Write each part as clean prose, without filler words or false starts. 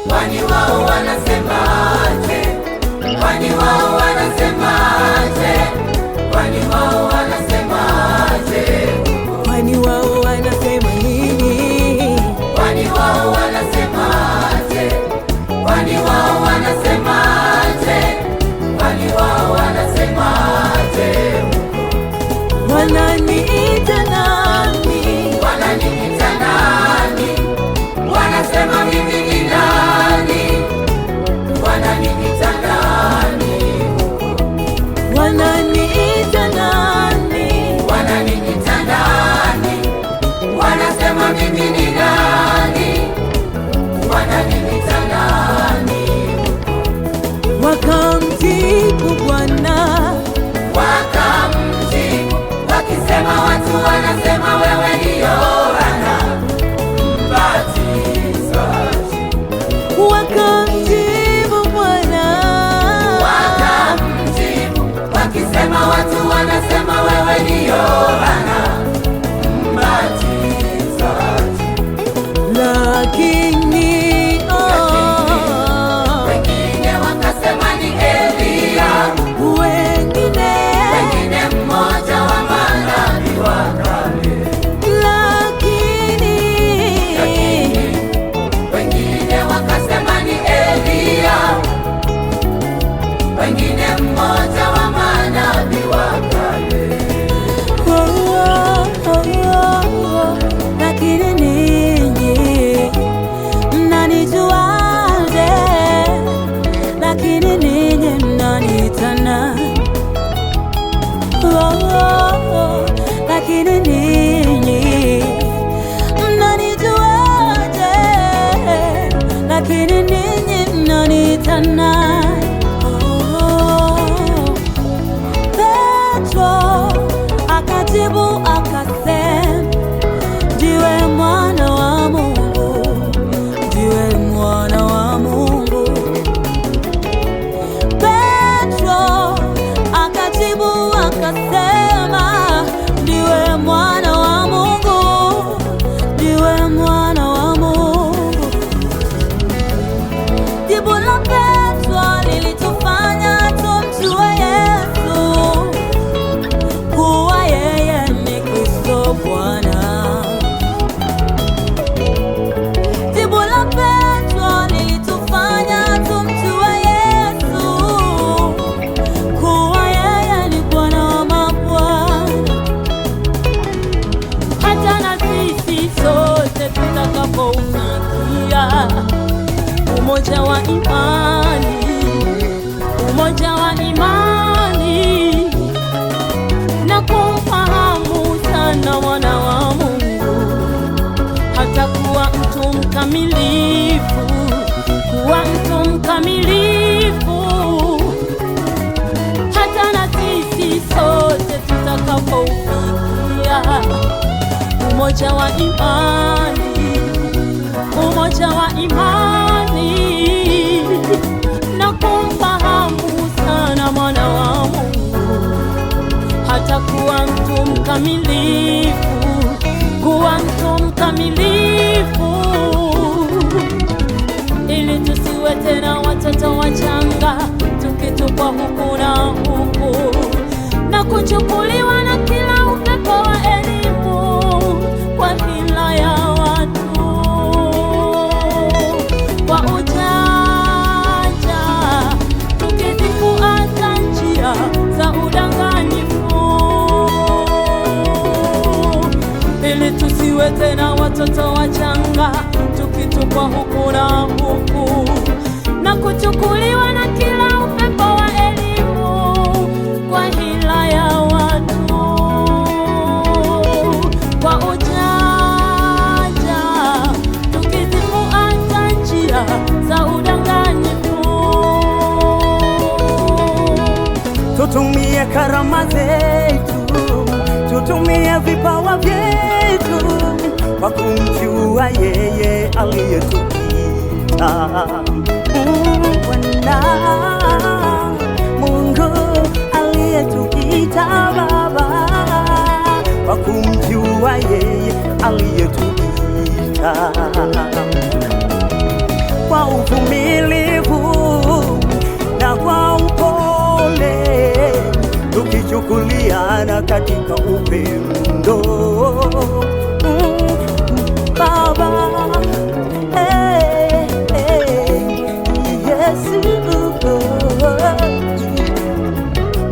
Kwani wao wanasemaje? Kwani wao wanasemaje? Kwani wao wanasemaje? Kwani wao wanasema nini? Kwani wao wanasemaje? Kwani wao wanasemaje? Kwani wao wanasemaje? Wananiita nani? Wananiita nani? Wanasema mimi ni nani? Wananiita nani? Wananiita nani? Wananiita nani? Wanasema mimi ni nani? Wananiita nani? Wakamjibu Bwana, wakamjibu wakisema, watu wanasema wewe ni Yohana Mbatizaji. wakamjibu Bwana, Wakamjibu wakisema, watu wanasema wewe ni Yohana Mbatizaji. lakini Wengine wakasema ni Elia, wengine mmoja wa manabii wa kale. lakini Wengine wakasema ni Elia, wengine mmoja wa manabii wa kale. lakini ninyi mnanijuaje? Lakini ninyi mnaniita nani? Lakini ninyi mnanijuaje? Lakini ninyi mnaniita nani? Petro akajibu akasema, ndiwe mwana wa Mungu, ndiwe mwana wa Mungu. Petro akajibu akasema, ndiwe mwana wa Mungu, ndiwe mwana wa Mungu. Jibu la Petro lilitufanya tumjue Yesu kuwa yeye ni Kristo Bwana. Jibu la Petro lilitufanya tumjue Yesu kuwa yeye ni Bwana wa mabwana. Hata na sisi sote tutakapoufikia umoja wa imani, umoja wa imani na kumfahamu sana mwana wa Mungu, hata kuwa mtu mkamilifu, kuwa mtu mkamilifu. Hata na sisi sote tutakapoufikia umoja wa imani, umoja wa imani na kumfahamu sana mwana wa Mungu, hata kuwa mtu mkamilifu, kuwa mtu mkamilifu, ili tusiwe tena watoto wachanga tukitupwa huku na huku na kuchukuliwa na kila upepo wa elimu kwa hila ya watu, kwa ujanja tukizifuata njia za udanganyifu, ili tusiwe tena watoto wachanga tukitupwa huku na huku na kuchukuliwa na kila upepo wa elimu kwa hila ya watu, kwa ujanja tukizifuata njia za udanganyifu. Tutumie karama zetu, tutumie vipawa vyetu kwa kumjua yeye aliyetuita Bwana Mungu, aliyetuita Baba, kwa kumjua yeye aliyetuita kwa kuungana katika upendo. Baba, Yesu,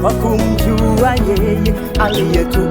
kwa kumjua yeye aliyetu